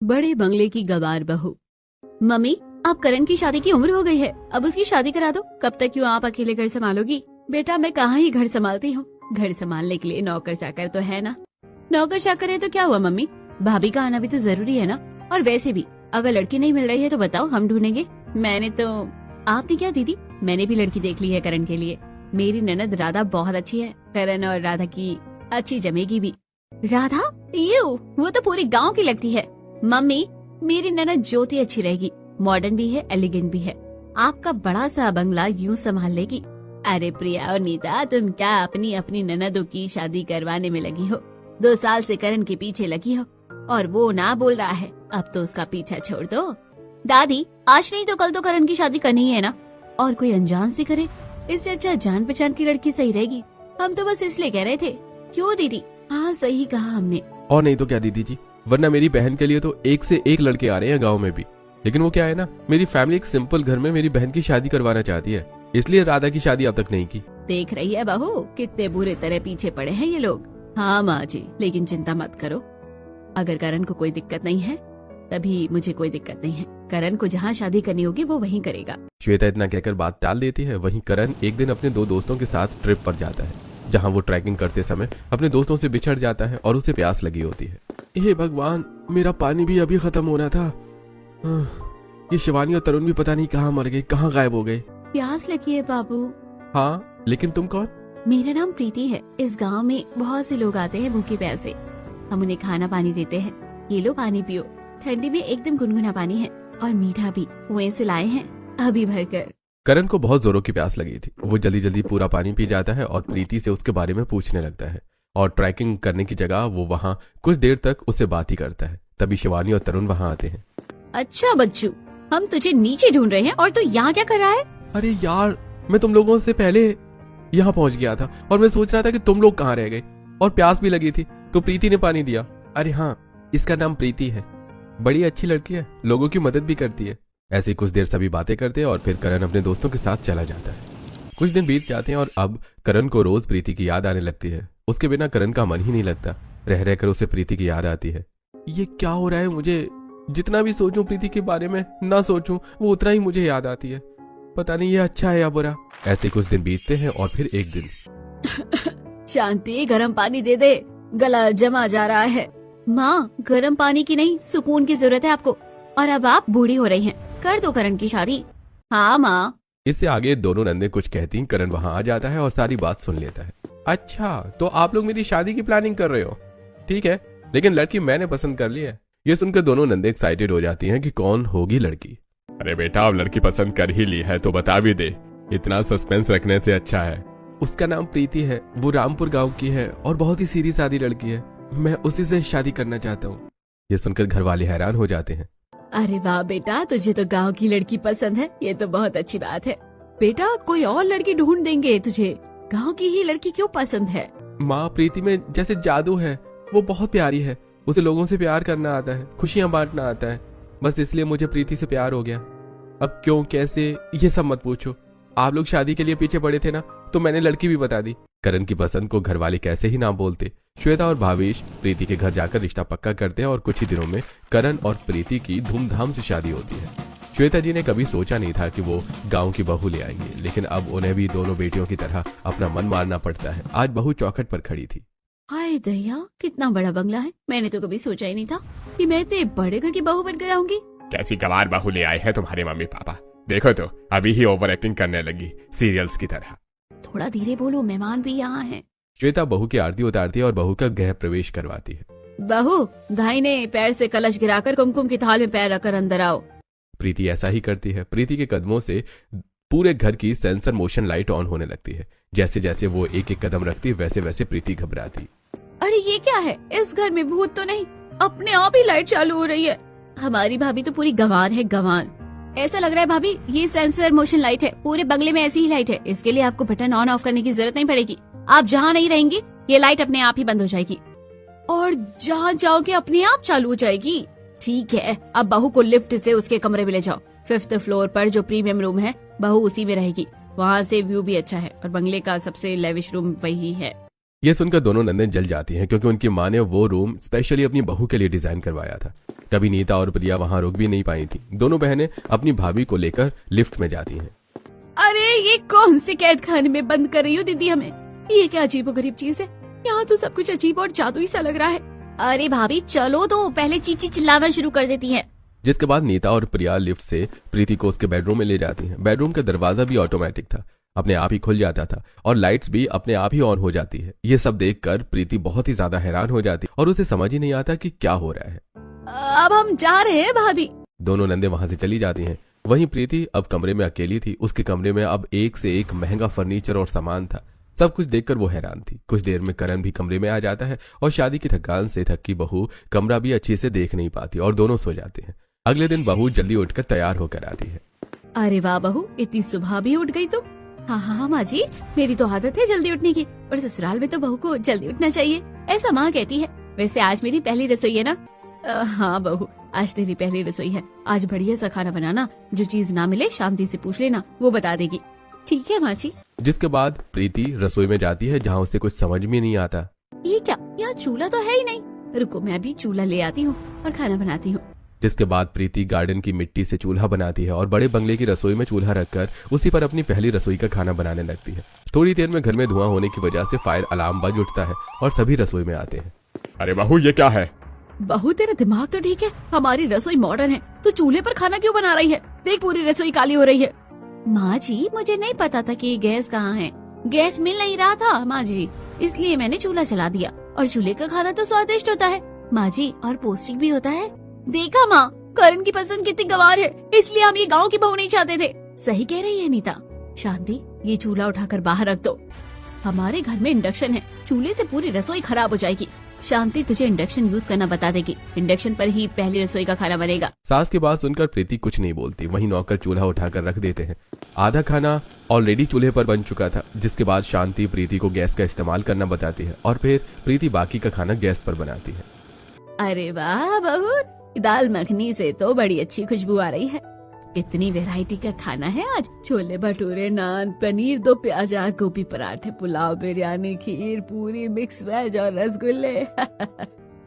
बड़े बंगले की गवार बहू। मम्मी, अब करण की शादी की उम्र हो गई है, अब उसकी शादी करा दो। कब तक क्यों आप अकेले घर संभालोगी? बेटा, मैं कहाँ ही घर संभालती हूँ। घर संभालने के लिए नौकर चाकर तो है ना। नौकर चाकर है तो क्या हुआ मम्मी, भाभी का आना भी तो जरूरी है ना। और वैसे भी अगर लड़की नहीं मिल रही है तो बताओ, हम ढूंढेंगे। मैंने तो आपने क्या दीदी, मैंने भी लड़की देख ली है करण के लिए। मेरी ननद राधा बहुत अच्छी है, करण और राधा की अच्छी जमेगी भी। राधा? वो तो पूरे गांव की लगती है। मम्मी, मेरी ननद ज्योति अच्छी रहेगी, मॉडर्न भी है, एलिगेंट भी है। आपका बड़ा सा बंगला यूं संभाल लेगी। अरे प्रिया और नीता, तुम क्या अपनी अपनी ननदों की शादी करवाने में लगी हो? 2 साल से करण के पीछे लगी हो और वो ना बोल रहा है, अब तो उसका पीछा छोड़ दो। दादी, आज नहीं तो कल तो करण की शादी करनी है ना, और कोई अनजान से करे, इससे अच्छा जान पहचान की लड़की सही रहेगी। हम तो बस इसलिए कह रहे थे। क्यों दीदी? हाँ, सही कहा हमने। और नहीं तो क्या दीदी जी, वरना मेरी बहन के लिए तो एक से एक लड़के आ रहे हैं गांव में भी। लेकिन वो क्या है ना, मेरी फैमिली एक सिंपल घर में मेरी बहन की शादी करवाना चाहती है, इसलिए राधा की शादी अब तक नहीं की। देख रही है बहू, कितने बुरे तरह पीछे पड़े हैं ये लोग। हाँ माँ जी, लेकिन चिंता मत करो, अगर करण को कोई दिक्कत नहीं है तभी मुझे कोई दिक्कत नहीं है। करण को जहाँ शादी करनी होगी वो वहीं करेगा। श्वेता इतना कहकर बात टाल देती है। वहीं करण एक दिन अपने 2 दोस्तों के साथ ट्रिप पर जाता है, जहाँ वो ट्रैकिंग करते समय अपने दोस्तों से बिछड़ जाता है और उसे प्यास लगी होती है। हे भगवान, मेरा पानी भी अभी खत्म होना था। ये शिवानी और तरुण भी पता नहीं कहाँ मर गए, कहाँ गायब हो गए। प्यास लगी है बाबू? हाँ, लेकिन तुम कौन? मेरा नाम प्रीति है। इस गांव में बहुत से लोग आते हैं भूखे प्यासे, हम उन्हें खाना पानी देते हैं। ये लो पानी पियो, ठंडी में एकदम गुनगुना पानी है और मीठा भी, कुएं से लाए हैं अभी भरकर। करण को बहुत जोरों की प्यास लगी थी। वो जल्दी जल्दी पूरा पानी पी जाता है और प्रीति से उसके बारे में पूछने लगता है। और ट्रैकिंग करने की जगह वो वहाँ कुछ देर तक उससे बात ही करता है। तभी शिवानी और तरुण वहाँ आते हैं। अच्छा बच्चू, हम तुझे नीचे ढूंढ रहे हैं और तू यहाँ क्या कर रहा है? अरे यार, मैं तुम लोगों से पहले यहाँ पहुँच गया था और मैं सोच रहा था कि तुम लोग कहाँ रह गए, और प्यास भी लगी थी तो प्रीति ने पानी दिया। अरे हाँ, इसका नाम प्रीति है, बड़ी अच्छी लड़की है, लोगों की मदद भी करती है। ऐसे कुछ देर सभी बातें करते हैं और फिर करण अपने दोस्तों के साथ चला जाता है। कुछ दिन बीत जाते हैं और अब करण को रोज प्रीति की याद आने लगती है। उसके बिना करण का मन ही नहीं लगता, रह रहकर उसे प्रीति की याद आती है। ये क्या हो रहा है मुझे? जितना भी सोचूं प्रीति के बारे में, ना सोचूं, वो उतना ही मुझे याद आती है। पता नहीं ये अच्छा है या बुरा। ऐसे कुछ दिन बीतते हैं और फिर एक दिन शांति, गर्म पानी दे दे, गला जमा जा रहा है। माँ, गर्म पानी की नहीं, सुकून की जरूरत है आपको। और अब आप बूढ़ी हो रही हैं, कर दो करण की शादी। हाँ माँ। इससे आगे दोनों नंदे कुछ कहती, करण वहाँ आ जाता है और सारी बात सुन लेता है। अच्छा, तो आप लोग मेरी शादी की प्लानिंग कर रहे हो? ठीक है, लेकिन लड़की मैंने पसंद कर ली है। ये सुनकर दोनों नंदे एक्साइटेड हो जाती हैं कि कौन होगी लड़की। अरे बेटा, अब लड़की पसंद कर ही ली है तो बता भी दे, इतना सस्पेंस रखने से अच्छा है। उसका नाम प्रीति है, वो रामपुर गाँव की है और बहुत ही सीधी सादी लड़की है। मैं उसी से शादी करना चाहता हूँ। ये सुनकर घर वाले हैरान हो जाते हैं। अरे वाह बेटा, तुझे तो गांव की लड़की पसंद है, ये तो बहुत अच्छी बात है। बेटा, कोई और लड़की ढूंढ देंगे तुझे, गांव की ही लड़की क्यों पसंद है? माँ, प्रीति में जैसे जादू है, वो बहुत प्यारी है, उसे लोगों से प्यार करना आता है, खुशियाँ बांटना आता है, बस इसलिए मुझे प्रीति से प्यार हो गया। अब क्यों, कैसे, ये सब मत पूछो। आप लोग शादी के लिए पीछे पड़े थे ना, तो मैंने लड़की भी बता दी। करण की पसंद को घर वाले कैसे ही ना बोलते। श्वेता और भावेश प्रीति के घर जाकर रिश्ता पक्का करते हैं और कुछ ही दिनों में करण और प्रीति की धूमधाम से शादी होती है। श्वेता जी ने कभी सोचा नहीं था कि वो गांव की बहू ले आएंगे, लेकिन अब उन्हें भी दोनों बेटियों की तरह अपना मन मारना पड़ता है। आज बहू चौखट पर खड़ी थी। हाय दया, कितना बड़ा बंगला है, मैंने तो कभी सोचा ही नहीं था कि मैं इतने बड़े घर की बहू बनकर आऊंगी। कैसी गवार बहू ले आए हैं तुम्हारे मम्मी पापा, देखो तो अभी ही ओवर एक्टिंग करने लगी, सीरियल्स की तरह। थोड़ा धीरे बोलो, मेहमान भी यहाँ हैं। श्वेता बहू की आरती उतारती है और बहू का गृह प्रवेश करवाती है। बहू, दाहिने पैर से कलश गिराकर कुमकुम की थाल में पैर रखकर अंदर आओ। प्रीति ऐसा ही करती है। प्रीति के कदमों से पूरे घर की सेंसर मोशन लाइट ऑन होने लगती है। जैसे जैसे वो एक एक कदम रखती, वैसे वैसे प्रीति घबराती। अरे ये क्या है, इस घर में भूत तो नहीं? अपने आप ही लाइट चालू हो रही है। हमारी भाभी तो पूरी गंवार है, गंवार। ऐसा लग रहा है भाभी, ये सेंसर मोशन लाइट है, पूरे बंगले में ऐसी ही लाइट है, इसके लिए आपको बटन ऑन ऑफ करने की जरूरत नहीं पड़ेगी। आप जहाँ नहीं रहेंगी ये लाइट अपने आप ही बंद हो जाएगी और जहाँ जाओगे अपने आप चालू हो जाएगी। ठीक है, अब बहू को लिफ्ट से उसके कमरे में ले जाओ। 5th फ्लोर पर जो प्रीमियम रूम है, बहू उसी में रहेगी। वहाँ से व्यू भी अच्छा है और बंगले का सबसे लेविश रूम वही है। ये सुनकर दोनों नंदन जल जाती हैं, क्योंकि उनकी माँ ने वो रूम स्पेशली अपनी बहू के लिए डिजाइन करवाया था। कभी नीता और प्रिया वहां रुक भी नहीं पाई थी। दोनों बहनें अपनी भाभी को लेकर लिफ्ट में जाती हैं। अरे ये कौन से कैद खाने में बंद कर रही हो दीदी हमें? ये क्या अजीबोगरीब चीज है? यहाँ तो सब कुछ अजीब और जादुई सा लग रहा है। अरे भाभी चलो तो, पहले चीची चिल्लाना शुरू कर देती है। जिसके बाद नीता और प्रिया लिफ्ट से प्रीति को उसके बेडरूम में ले जाती हैं। बेडरूम का दरवाजा भी ऑटोमेटिक था, अपने आप ही खुल जाता था और लाइट्स भी अपने आप ही ऑन हो जाती है। ये सब देखकर प्रीति बहुत ही ज्यादा हैरान हो जाती और उसे समझ ही नहीं आता कि क्या हो रहा है। अब हम जा रहे हैं भाभी। दोनों नंदे वहां से चली जाती हैं। वहीं प्रीति अब कमरे में अकेली थी। उसके कमरे में अब एक से एक महंगा फर्नीचर और सामान था। सब कुछ देखकर वो हैरान थी। कुछ देर में करण भी कमरे में आ जाता है और शादी की थकान से थकी बहू कमरा भी अच्छे से देख नहीं पाती और दोनों सो जाते हैं। अगले दिन बहू जल्दी उठकर तैयार होकर आती है। अरे वाह बहू, इतनी सुबह भी उठ गई तुम। हाँ माँ जी, मेरी तो आदत है जल्दी उठने की, और ससुराल में तो बहू को जल्दी उठना चाहिए, ऐसा माँ कहती है। वैसे आज मेरी पहली रसोई है ना? हाँ बहू, आज तेरी पहली रसोई है। आज बढ़िया सा खाना बनाना, जो चीज ना मिले शांति से पूछ लेना, वो बता देगी। ठीक है माँ जी। जिसके बाद प्रीति रसोई में जाती है जहाँ उसे कुछ समझ में नहीं आता। ये क्या, यहाँ चूल्हा तो है ही नहीं। रुको मैं अभी चूल्हा ले आती हूँ और खाना बनाती हूँ। जिसके बाद प्रीति गार्डन की मिट्टी से चूल्हा बनाती है और बड़े बंगले की रसोई में चूल्हा रखकर उसी पर अपनी पहली रसोई का खाना बनाने लगती है। थोड़ी देर में घर में धुआं होने की वजह से फायर अलार्म बज उठता है और सभी रसोई में आते हैं। अरे बहू ये क्या है? बहू तेरा दिमाग तो ठीक है, हमारी रसोई मॉडर्न है, तो चूल्हे पर खाना क्यों बना रही है? देख पूरी रसोई काली हो रही है। माँ जी मुझे नहीं पता था कि गैस कहाँ है, गैस मिल नहीं रहा था माँ जी, इसलिए मैंने चूल्हा चला दिया। और चूल्हे का खाना तो स्वादिष्ट होता है माँ जी, और पौष्टिक भी होता है। देखा माँ, करण की पसंद कितनी गंवार है, इसलिए हम ये गांव की बहू नहीं चाहते थे। सही कह रही है नीता। शांति, ये चूल्हा उठाकर बाहर रख दो। हमारे घर में इंडक्शन है, चूल्हे से पूरी रसोई खराब हो जाएगी। शांति तुझे इंडक्शन यूज करना बता देगी, इंडक्शन पर ही पहली रसोई का खाना बनेगा। सास की बात सुनकर प्रीति कुछ नहीं बोलती। वहीं नौकर चूल्हा उठाकर रख देते हैं। आधा खाना ऑलरेडी चूल्हे पर बन चुका था। जिसके बाद शांति प्रीति को गैस का इस्तेमाल करना बताती है और फिर प्रीति बाकी का खाना गैस पर बनाती है। अरे वाह बहू, दाल मखनी से तो बड़ी अच्छी खुशबू आ रही है। कितनी वैरायटी का खाना है आज, छोले भटूरे, नान, पनीर, 2 प्याजा, गोभी पराठे, पुलाव, बिरयानी, खीर, पूरी, मिक्स वेज और रसगुल्ले।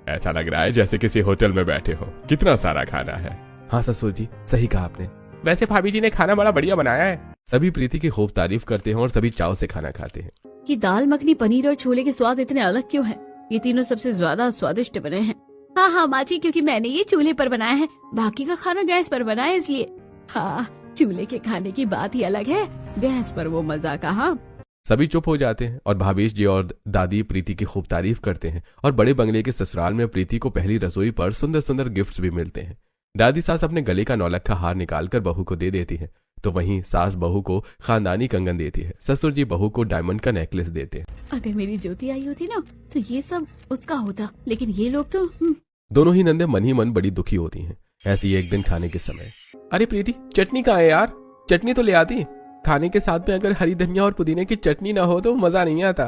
ऐसा लग रहा है जैसे किसी होटल में बैठे हो। कितना सारा खाना है। हाँ ससुर जी, सही कहा आपने। वैसे भाभी जी ने खाना बड़ा बढ़िया बनाया है। सभी प्रीति की खूब तारीफ करते हैं और सभी चाव से खाना खाते हैं। कि दाल मखनी, पनीर और छोले के स्वाद इतने अलग क्यों हैं? ये तीनों सबसे ज्यादा स्वादिष्ट बने हैं। हाँ माँ जी, क्योंकि मैंने ये चूल्हे पर बनाया है, बाकी का खाना गैस पर बना है इसलिए। हाँ, चूल्हे के खाने की बात ही अलग है, गैस पर वो मजा कहाँ। सभी चुप हो जाते हैं और भाभीश जी और दादी प्रीति की खूब तारीफ करते हैं। और बड़े बंगले के ससुराल में प्रीति को पहली रसोई पर सुंदर सुंदर गिफ्ट्स भी मिलते हैं। दादी सास अपने गले का नौलखा हार निकालकर बहू को दे देती है, तो वहीं सास बहू को खानदानी कंगन देती है। ससुर जी बहू को डायमंड का नेकलेस देते हैं। अगर मेरी ज्योति आई होती ना तो ये सब उसका होता, लेकिन ये लोग तो दोनों ही नंदे मन ही मन बड़ी दुखी होती हैं। ऐसे ही एक दिन खाने के समय, अरे प्रीति चटनी कहाँ है यार? चटनी तो ले आती। खाने के साथ में अगर हरी धनिया और पुदीने की चटनी ना हो तो मजा नहीं आता।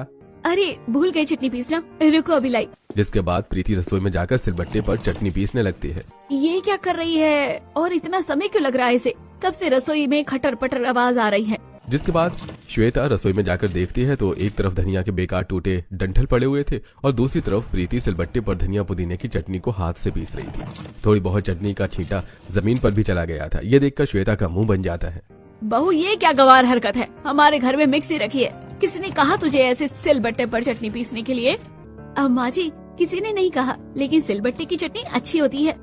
अरे भूल गई चटनी पीसना, रुको अभी लाई। जिसके बाद प्रीति रसोई में जाकर सिलबट्टे पर चटनी पीसने लगती है। ये क्या कर रही है और इतना समय क्यों लग रहा है इसे? कब से रसोई में खटर पटर आवाज आ रही है। जिसके बाद श्वेता रसोई में जाकर देखती है तो एक तरफ धनिया के बेकार टूटे डंठल पड़े हुए थे और दूसरी तरफ प्रीति सिलबट्टे पर धनिया पुदीने की चटनी को हाथ से पीस रही थी। थोड़ी बहुत चटनी का छींटा जमीन पर भी चला गया था। ये देखकर श्वेता का मुंह बन जाता है। बहू ये क्या गंवार हरकत है? हमारे घर में मिक्सी रखी है, किसने कहा तुझे ऐसे सिलबट्टे पर चटनी पीसने के लिए? अम्मा जी किसी ने नहीं कहा, लेकिन सिलबट्टे की चटनी अच्छी होती है।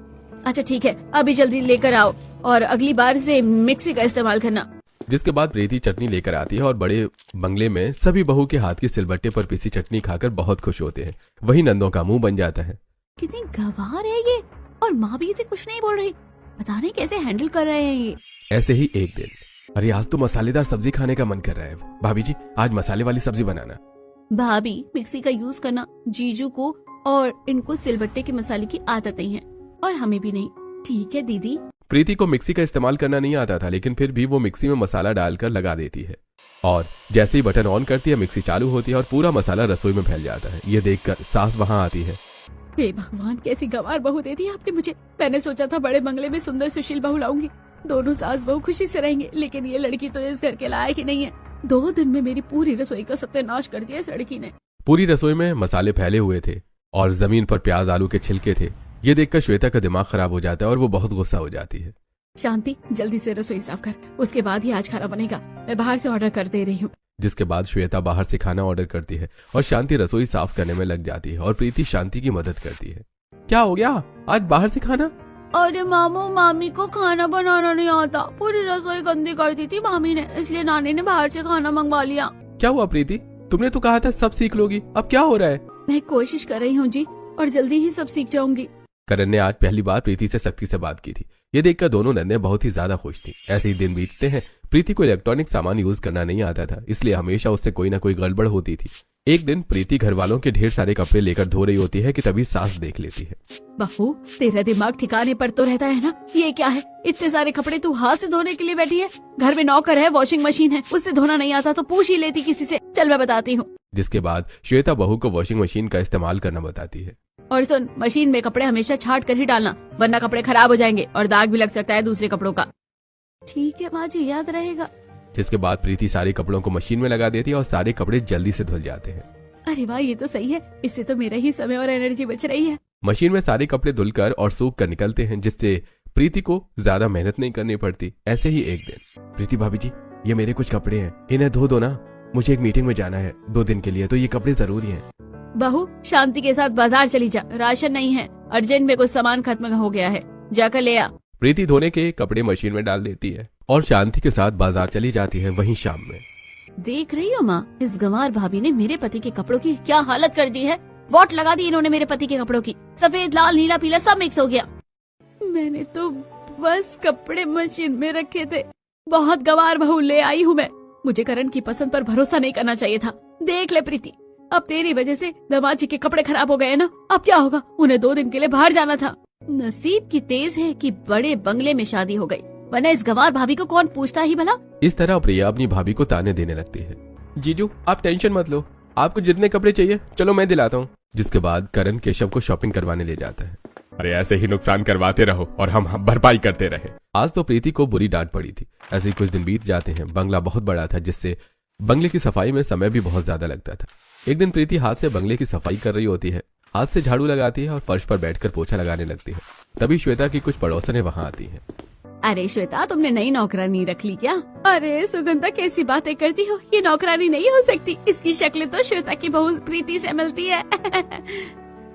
अच्छा ठीक है, अभी जल्दी लेकर आओ और अगली बार से मिक्सी का इस्तेमाल करना। जिसके बाद प्रीति चटनी लेकर आती है और बड़े बंगले में सभी बहू के हाथ की सिलबट्टे पर पीसी चटनी खाकर बहुत खुश होते हैं। वही नंदों का मुंह बन जाता है। कितनी गंवार है ये, और माँ भी इसे कुछ नहीं बोल रही। पता नहीं कैसे हैंडल कर रहे हैं ये। ऐसे ही एक दिन, अरे आज तो मसालेदार सब्जी खाने का मन कर रहा है। भाभी जी आज मसाले वाली सब्जी बनाना। भाभी मिक्सी का यूज करना जीजू को और इनको सिलबट्टे के मसाले की आदत नहीं है, और हमें भी नहीं। ठीक है दीदी। प्रीति को मिक्सी का इस्तेमाल करना नहीं आता था, लेकिन फिर भी वो मिक्सी में मसाला डालकर लगा देती है और जैसे ही बटन ऑन करती है मिक्सी चालू होती है और पूरा मसाला रसोई में फैल जाता है। ये देखकर सास वहां आती है। हे भगवान, कैसी गंवार बहू दे दी आपने मुझे। मैंने सोचा था बड़े बंगले में सुंदर सुशील बहू लाऊंगी, दोनों सास बहू खुशी से रहेंगे, लेकिन ये लड़की तो इस घर के लायक ही नहीं है। 2 दिन में मेरी पूरी रसोई का सत्यानाश कर दिया इस लड़की ने। पूरी रसोई में मसाले फैले हुए थे और जमीन पर प्याज आलू के छिलके थे। ये देखकर श्वेता का दिमाग खराब हो जाता है और वो बहुत गुस्सा हो जाती है। शांति, जल्दी से रसोई साफ कर, उसके बाद ही आज खाना बनेगा। मैं बाहर से ऑर्डर कर दे रही हूँ। जिसके बाद श्वेता बाहर से खाना ऑर्डर करती है और शांति रसोई साफ करने में लग जाती है और प्रीति शांति की मदद करती है। क्या हो गया, आज बाहर से खाना? अरे मामू, मामी को खाना बनाना नहीं आता, पूरी रसोई गंदी कर दी थी मामी ने, इसलिए नानी ने बाहर से खाना मंगवा लिया। क्या हुआ प्रीति, तुमने तो कहा था सब सीख लोगी, अब क्या हो रहा है? मैं कोशिश कर रही हूँ जी, और जल्दी ही सब सीख जाऊंगी। करण ने आज पहली बार प्रीति से सख्ती से बात की थी। ये देखकर दोनों नंदे बहुत ही ज्यादा खुश थी। ऐसे ही दिन बीतते हैं। प्रीति को इलेक्ट्रॉनिक सामान यूज करना नहीं आता था, इसलिए हमेशा उससे कोई ना कोई गड़बड़ होती थी। एक दिन प्रीति घर वालों के ढेर सारे कपड़े लेकर धो रही होती है कि तभी सास देख लेती है। बहू, तेरा दिमाग ठिकाने पर तो रहता है ना? ये क्या है, इतने सारे कपड़े तू हाथ से धोने के लिए बैठी है? घर में नौकर है, वॉशिंग मशीन है, उससे धोना नहीं आता तो पूछ ही लेती किसी से। चल मैं बताती हूँ। जिसके बाद श्वेता बहू को वॉशिंग मशीन का इस्तेमाल करना बताती है। और सुन, मशीन में कपड़े हमेशा छाट कर ही डालना, वरना कपड़े खराब हो जाएंगे और दाग भी लग सकता है दूसरे कपड़ों का। ठीक है माँ जी, याद रहेगा। जिसके बाद प्रीति सारे कपड़ों को मशीन में लगा देती है और सारे कपड़े जल्दी से धुल जाते हैं। अरे वाह, ये तो सही है, इससे तो मेरा ही समय और एनर्जी बच रही है। मशीन में सारे कपड़े धुलकर और सूख कर निकलते हैं, जिससे प्रीति को ज्यादा मेहनत नहीं करनी पड़ती। ऐसे ही एक दिन, प्रीति भाभी जी, ये मेरे कुछ कपड़े हैं, इन्हें धो दो ना, मुझे एक मीटिंग में जाना है 2 दिन के लिए, तो ये कपड़े जरूरी हैं। बहू, शांति के साथ बाजार चली जा, राशन नहीं है, अर्जेंट में कुछ सामान खत्म हो गया है, जाकर ले आ। प्रीति धोने के कपड़े मशीन में डाल देती है और शांति के साथ बाजार चली जाती है। वहीं शाम में देख रही हो माँ, इस गंवार भाभी ने मेरे पति के कपड़ों की क्या हालत कर दी है। वोट लगा दी इन्होंने मेरे पति के कपड़ों की, सफेद लाल नीला पीला सब मिक्स हो गया। मैंने तो बस कपड़े मशीन में रखे थे, बहुत गंवार बहू ले आई हूँ मैं। मुझे करण की पसंद पर भरोसा नहीं करना चाहिए था। देख ले प्रीति, अब तेरी वजह से दामाद जी के कपड़े खराब हो गए ना, अब क्या होगा? उन्हें 2 दिन के लिए बाहर जाना था। नसीब की तेज है कि बड़े बंगले में शादी हो गई, वरना इस गंवार भाभी को कौन पूछता ही भला। इस तरह प्रिया अपनी भाभी को ताने देने लगती है। जीजू, आप टेंशन मत लो, आपको जितने कपड़े चाहिए चलो मैं दिलाता हूँ। जिसके बाद करण केशव को शॉपिंग करवाने ले जाता है। अरे ऐसे ही नुकसान करवाते रहो और हम भरपाई करते रहे। आज तो प्रीति को बुरी डांट पड़ी थी। ऐसे ही कुछ दिन बीत जाते हैं। बंगला बहुत बड़ा था, जिससे बंगले की सफाई में समय भी बहुत ज्यादा लगता था। एक दिन प्रीति हाथ से बंगले की सफाई कर रही होती है, हाथ से झाड़ू लगाती है और फर्श पर बैठकर पोछा लगाने लगती है। तभी श्वेता की कुछ पड़ोसनें वहां आती हैं। अरे श्वेता, तुमने नई नौकरानी रख ली क्या? अरे सुगंधा, कैसी बातें करती हो, ये नौकरानी नहीं हो सकती, इसकी शक्ल तो श्वेता की बहू प्रीति से मिलती है।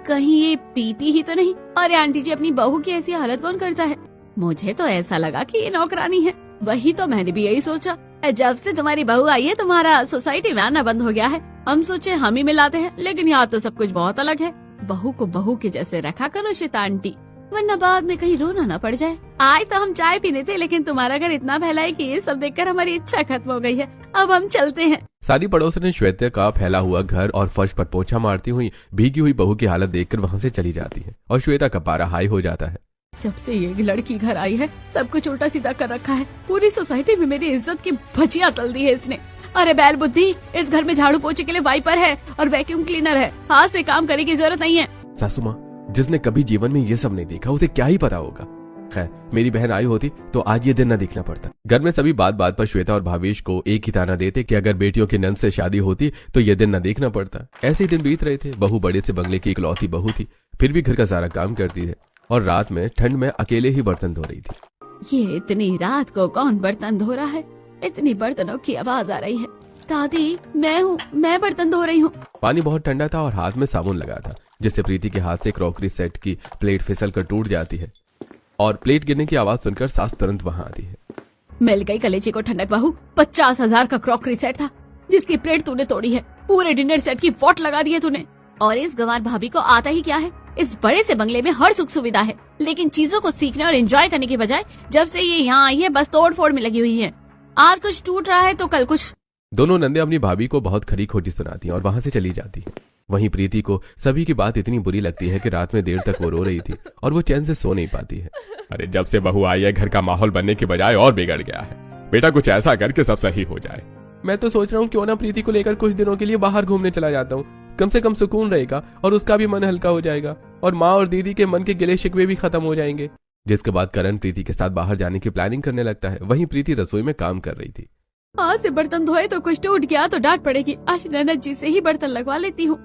कहीं ये प्रीति ही तो नहीं? अरे आंटी जी, अपनी बहू की ऐसी हालत कौन करता है? मुझे तो ऐसा लगा कि ये नौकरानी है। वही तो मैंने भी यही सोचा। जब से तुम्हारी बहू आई है तुम्हारा सोसाइटी में आना बंद हो गया है। हम सोचे हम ही मिलाते हैं, लेकिन यहाँ तो सब कुछ बहुत अलग है। बहू को बहू के जैसे रखा करो श्वेता आंटी, वरना बाद में कहीं रोना न पड़ जाए। आज तो हम चाय पीने थे, लेकिन तुम्हारा घर इतना फैला है कि ये सब देखकर हमारी इच्छा खत्म हो गई है। अब हम चलते हैं। सारी पड़ोसनें श्वेता का फैला हुआ घर और फर्श पर पोछा मारती हुई भीगी हुई बहू की हालत देखकर वहां से चली जाती है और श्वेता का पारा हाई हो जाता है। जब से ये लड़की घर आई है, सब कुछ उल्टा सीधा कर रखा है। पूरी सोसाइटी में मेरी इज्जत की भजिया तल दी है इसने। अरे बैल बुद्धि, इस घर में झाड़ू पोछे के लिए वाइपर है और वैक्यूम क्लीनर है, हाथ से काम करने की जरूरत नहीं है। सासू माँ, जिसने कभी जीवन में ये सब नहीं देखा उसे क्या ही पता होगा। खैर, मेरी बहन आई होती तो आज ये दिन न देखना पड़ता। घर में सभी बात बात पर श्वेता और भावेश को एक ही ताना देते कि अगर बेटियों के नंद से शादी होती तो ये दिन न देखना पड़ता। ऐसे ही दिन बीत रहे थे। बहू बड़े से बंगले की इकलौती बहू थी, फिर भी घर का सारा काम करती थी और रात में ठंड में अकेले ही बर्तन धो रही थी। ये इतनी रात को कौन बर्तन धो रहा है? इतनी बर्तनों की आवाज आ रही है। दादी, मैं हूँ, मैं बर्तन धो रही हूँ। पानी बहुत ठंडा था और हाथ में साबुन लगा था, जिससे प्रीति के हाथ से क्रॉकरी सेट की प्लेट फिसल कर टूट जाती है और प्लेट गिरने की आवाज सुनकर सास तुरंत वहां आती है। मिल गई कलेजी को ठंडक बहू। 50,000 का क्रॉकरी सेट था, जिसकी प्लेट तूने तोड़ी है। पूरे डिनर सेट की वॉट लगा दी है तूने। और इस गंवार भाभी को आता ही क्या है? इस बड़े से बंगले में हर सुख सुविधा है, लेकिन चीजों को सीखने और एंजॉय करने के बजाय जब से ये यहाँ आई है बस तोड़ फोड़ में लगी हुई है। आज कुछ टूट रहा है तो कल कुछ। दोनों नंदे अपनी भाभी को बहुत खरी खोटी सुनाती हैं और वहां से चली जाती है। वहीं प्रीति को सभी की बात इतनी बुरी लगती है कि रात में देर तक वो रो रही थी और वो चैन से सो नहीं पाती है। अरे जब से बहू आई है, घर का माहौल बनने के बजाय और बिगड़ गया है। बेटा कुछ ऐसा करके सब सही हो जाए। मैं तो सोच रहा हूँ क्यों ना प्रीति को लेकर कुछ दिनों के लिए बाहर घूमने चला जाता हूँ। कम से कम सुकून रहेगा और उसका भी मन हल्का हो जाएगा और माँ और दीदी के मन के गिले शिकवे भी खत्म हो जाएंगे। जिसके बाद करण प्रीति के साथ बाहर जाने की प्लानिंग करने लगता है। वहीं प्रीति रसोई में काम कर रही थी। आज से बर्तन धोए तो कुछ टूट गया तो डांट पड़ेगी। आज ननद जी से ही बर्तन लगवा लेती हूँ।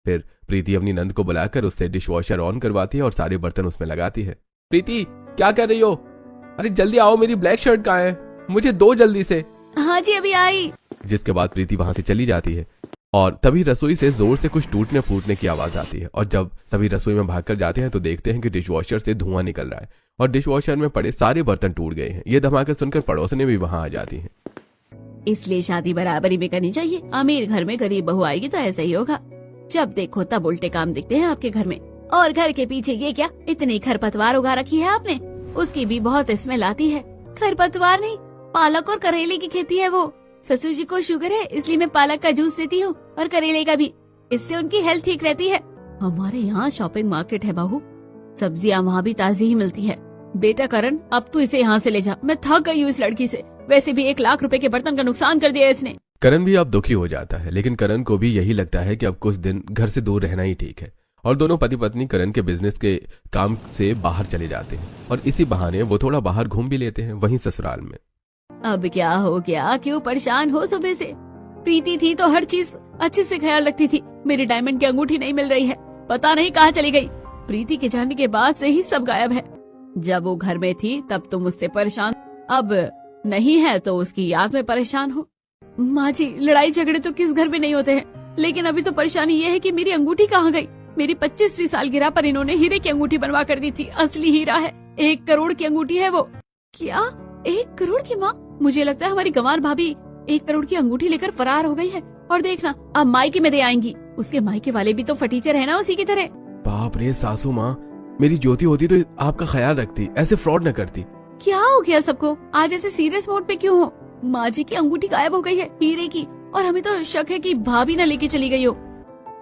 फिर प्रीति अपनी नंद को बुलाकर उससे डिश वॉशर ऑन करवाती है और सारे बर्तन उसमें लगाती है। प्रीति क्या कर रही हो? अरे जल्दी आओ, मेरी ब्लैक शर्ट कहाँ है? मुझे दो जल्दी से। हाँ जी अभी आई। जिसके बाद प्रीति वहां से चली जाती है और तभी रसोई से जोर से कुछ टूटने फूटने की आवाज आती है। और जब सभी रसोई में भागकर जाते हैं तो देखते हैं कि डिशवॉशर से धुआं निकल रहा है और डिशवॉशर में पड़े सारे बर्तन टूट गए हैं। ये धमाका सुनकर पड़ोसने भी वहां आ जाती हैं। इसलिए शादी बराबरी में करनी चाहिए। अमीर घर में गरीब बहू आएगी तो ऐसा ही होगा। जब देखो तब उल्टे काम दिखते हैं आपके घर में। और घर के पीछे ये क्या, इतनी खरपतवार उगा रखी है आपने? उसकी भी बहुत स्मेल आती है। खरपतवार नहीं, पालक और करेले की खेती है वो। ससुर जी को शुगर है इसलिए मैं पालक का जूस देती हूँ और करेले का भी। इससे उनकी हेल्थ ठीक रहती है। हमारे यहाँ शॉपिंग मार्केट है बहू, सब्जियाँ वहाँ भी ताजी ही मिलती है। बेटा करण, अब तू इसे यहाँ से ले जा। मैं थक गई हूँ इस लड़की से। वैसे भी 1 लाख रुपए के बर्तन का नुकसान कर दिया इसने। करण भी अब दुखी हो जाता है, लेकिन करण को भी यही लगता है कि अब कुछ दिन घर से दूर रहना ही ठीक है। और दोनों पति पत्नी करण के बिजनेस के काम से बाहर चले जाते हैं और इसी बहाने वो थोड़ा बाहर घूम भी लेते हैं, वहीं ससुराल में। अब क्या हो गया, क्यों परेशान हो सुबह से? प्रीति थी तो हर चीज अच्छे से ख्याल रखती थी। मेरी डायमंड की अंगूठी नहीं मिल रही है, पता नहीं कहाँ चली गई। प्रीति के जाने के बाद से ही सब गायब है। जब वो घर में थी तब तुम मुझसे परेशान, अब नहीं है तो उसकी याद में परेशान हो। माँ जी, लड़ाई झगड़े तो किस घर में नहीं होते हैं, लेकिन अभी तो परेशानी ये है कि मेरी अंगूठी कहाँ गई। मेरी 25वीं सालगिरह पर इन्होंने हीरे की अंगूठी बनवा कर दी थी। असली हीरा है, 1 करोड़ की अंगूठी है वो। क्या 1 करोड़ की? माँ, मुझे लगता है हमारी गंवार भाभी 1 करोड़ की अंगूठी लेकर फरार हो गई है। और देखना अब मायके में दे आएंगी। उसके मायके वाले भी तो फटीचर है ना उसी की तरह। बाप रे सासू माँ, मेरी ज्योति होती तो आपका ख्याल रखती, ऐसे फ्रॉड न करती। क्या हो गया सबको? आज ऐसे सीरियस मोड पे क्यों हो? माँ जी की अंगूठी गायब हो गई है, हीरे की, और हमें तो शक है कि भाभी न लेके चली गई हो।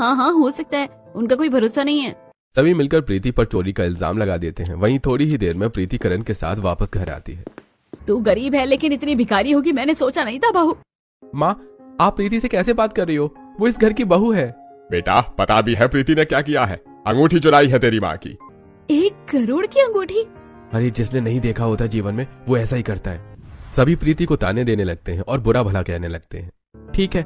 हाँ, हो सकता है, उनका कोई भरोसा नहीं है। सभी मिलकर प्रीति पर चोरी का इल्जाम लगा देते हैं। वहीं थोड़ी ही देर में प्रीति करण के साथ वापस घर आती है। तू गरीब है लेकिन इतनी भिखारी होगी मैंने सोचा नहीं था बहू। माँ, आप प्रीति से कैसे बात कर रही हो? वो इस घर की बहू है। बेटा, पता भी है प्रीति ने क्या किया है? अंगूठी चुराई है तेरी माँ की। 1 करोड़ की अंगूठी? अरे जिसने नहीं देखा होता जीवन में वो ऐसा ही करता है। सभी प्रीति को ताने देने लगते हैं और बुरा भला कहने लगते हैं। ठीक है,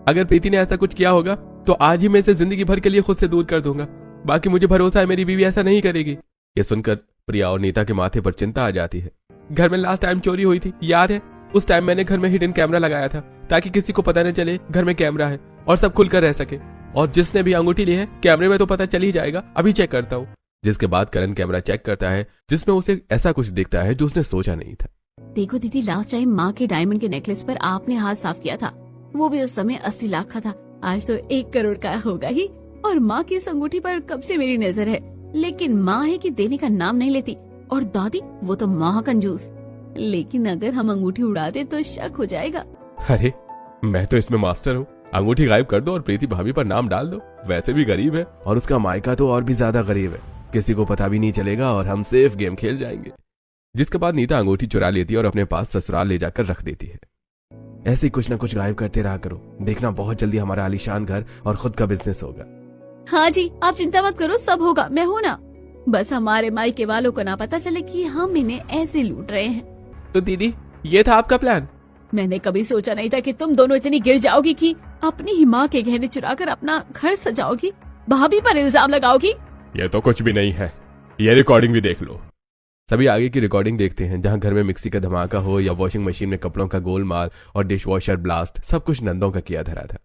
अगर प्रीति ने ऐसा कुछ किया होगा तो आज ही मैं इसे जिंदगी भर के लिए खुद से दूर कर दूंगा। बाकी मुझे भरोसा है मेरी बीवी ऐसा नहीं करेगी। ये सुनकर प्रिया और नीता के माथे पर चिंता आ जाती है। घर में लास्ट टाइम चोरी हुई थी, याद है? उस टाइम मैंने घर में हिडन कैमरा लगाया था ताकि किसी को पता न चले घर में कैमरा है और सब खुलकर रह सके। और जिसने भी अंगूठी ली है कैमरे में तो पता चल ही जाएगा। अभी चेक करता हूँ। जिसके बाद करण कैमरा चेक करता है जिसमें उसे ऐसा कुछ दिखता है जो उसने सोचा नहीं था। देखो दीदी, लास्ट टाइम माँ के डायमंड के नेकलेस पर आपने हाथ साफ किया था, वो भी उस समय 80 लाख का था। आज तो 1 करोड़ का होगा ही। और माँ की इस अंगूठी पर कब से मेरी नजर है, लेकिन माँ है कि देने का नाम नहीं लेती। और दादी, वो तो माँ कंजूस। लेकिन अगर हम अंगूठी उड़ा दे तो शक हो जाएगा। अरे मैं तो इसमें मास्टर हूँ। अंगूठी गायब कर दो और प्रीति भाभी पर नाम डाल दो। वैसे भी गरीब है और उसका मायका तो और भी ज्यादा गरीब है। किसी को पता भी नहीं चलेगा और हम सेफ गेम खेल जाएंगे। जिसके बाद नीता अंगूठी चुरा लेती है और अपने पास ससुराल ले जाकर रख देती है। ऐसे कुछ न कुछ गायब करते रहा करो, देखना बहुत जल्दी हमारा आलीशान घर और खुद का बिजनेस होगा। हाँ जी, आप चिंता मत करो, सब होगा, मैं हूँ ना। बस हमारे मायके वालों को ना पता चले कि हम इन्हें ऐसे लूट रहे हैं। तो दीदी, ये था आपका प्लान? मैंने कभी सोचा नहीं था कि तुम दोनों इतनी गिर जाओगी कि अपनी ही माँ के गहने चुराकर अपना घर सजाओगी, भाभी पर इल्जाम लगाओगी। ये तो कुछ भी नहीं है, ये रिकॉर्डिंग भी देख लो। सभी आगे की रिकॉर्डिंग देखते हैं जहां घर में मिक्सी का धमाका हो या वॉशिंग मशीन में कपड़ों का गोलमाल और डिश वॉशर ब्लास्ट, सब कुछ नंदों का किया धरा था।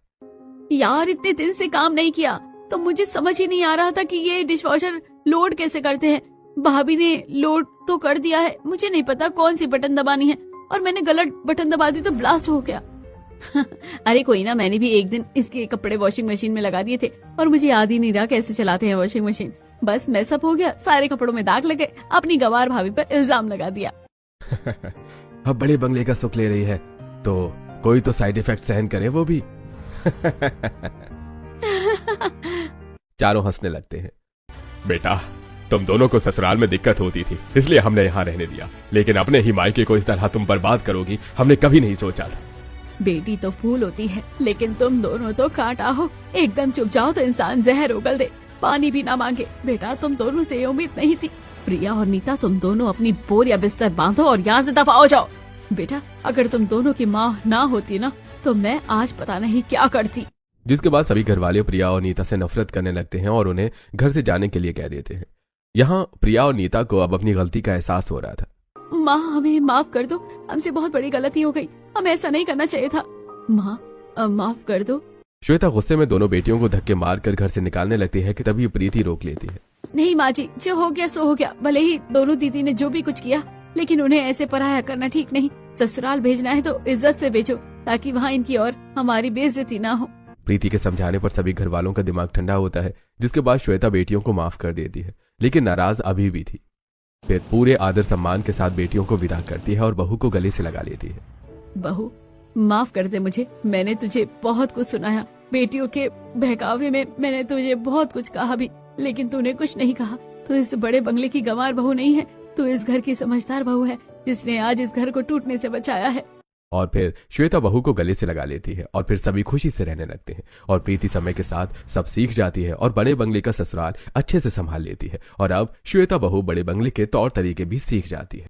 यार, इतने दिन से काम नहीं किया तो मुझे समझ ही नहीं आ रहा था कि ये डिश वॉशर लोड कैसे करते हैं। भाभी ने लोड तो कर दिया है, मुझे नहीं पता कौन सी बटन दबानी है, और मैंने गलत बटन दबा दी तो ब्लास्ट हो गया। अरे कोई ना, मैंने भी एक दिन इसके कपड़े वॉशिंग मशीन में लगा दिए थे और मुझे याद ही नहीं रहा कैसे चलाते हैं वॉशिंग मशीन। बस मैसअप हो गया, सारे कपड़ों में दाग लगे, अपनी गवार भाभी पर इल्जाम लगा दिया। अब बड़े बंगले का सुख ले रही है तो कोई तो साइड इफेक्ट सहन करे, वो भी। चारों हंसने लगते हैं। बेटा, तुम दोनों को ससुराल में दिक्कत होती थी इसलिए हमने यहाँ रहने दिया, लेकिन अपने ही मायके को इस तरह तुम बर्बाद करोगी हमने कभी नहीं सोचा था। बेटी तो फूल होती है लेकिन तुम दोनों तो कांटा हो। एकदम चुप जाओ तो इंसान जहर उगल दे, पानी भी ना मांगे। बेटा, तुम दोनों से ये उम्मीद नहीं थी। प्रिया और नीता, तुम दोनों अपनी बोर या बिस्तर बांधो और यहाँ से दफा हो जाओ। बेटा, अगर तुम दोनों की माँ ना होती ना तो मैं आज पता नहीं क्या करती। जिसके बाद सभी घर वाले प्रिया और नीता से नफरत करने लगते हैं और उन्हें घर से जाने के लिए कह देते हैं। यहाँ प्रिया और नीता को अब अपनी गलती का एहसास हो रहा था। माँ हमें माफ कर दो, हमसे बहुत बड़ी गलती हो गई, हमें ऐसा नहीं करना चाहिए था। माँ माफ कर दो। श्वेता गुस्से में दोनों बेटियों को धक्के मारकर घर से निकालने लगती है कि तभी प्रीति रोक लेती है। नहीं माँ जी, जो हो गया सो हो गया, भले ही दोनों दीदी ने जो भी कुछ किया, लेकिन उन्हें ऐसे पराया करना ठीक नहीं। ससुराल भेजना है तो इज्जत से भेजो, ताकि वहाँ इनकी और हमारी बेइज्जती ना हो। प्रीति के समझाने पर सभी घर वालों का दिमाग ठंडा होता है, जिसके बाद श्वेता बेटियों को माफ कर देती है, लेकिन नाराज अभी भी थी। फिर पूरे आदर सम्मान के साथ बेटियों को विदा करती है और बहू को गले से लगा लेती है। बहू माफ कर दे मुझे, मैंने तुझे बहुत कुछ सुनाया, बेटियों के बहकावे में मैंने तुझे बहुत कुछ कहा भी, लेकिन तूने कुछ नहीं कहा। तू इस बड़े बंगले की गंवार बहू नहीं है, तू इस घर की समझदार बहू है, जिसने आज इस घर को टूटने से बचाया है। और फिर श्वेता बहू को गले से लगा लेती है और फिर सभी खुशी से रहने लगते हैं। और प्रीति समय के साथ सब सीख जाती है और बड़े बंगले का ससुराल अच्छे से संभाल लेती है। और अब श्वेता बहू बड़े बंगले के तौर तरीके भी सीख जाती है।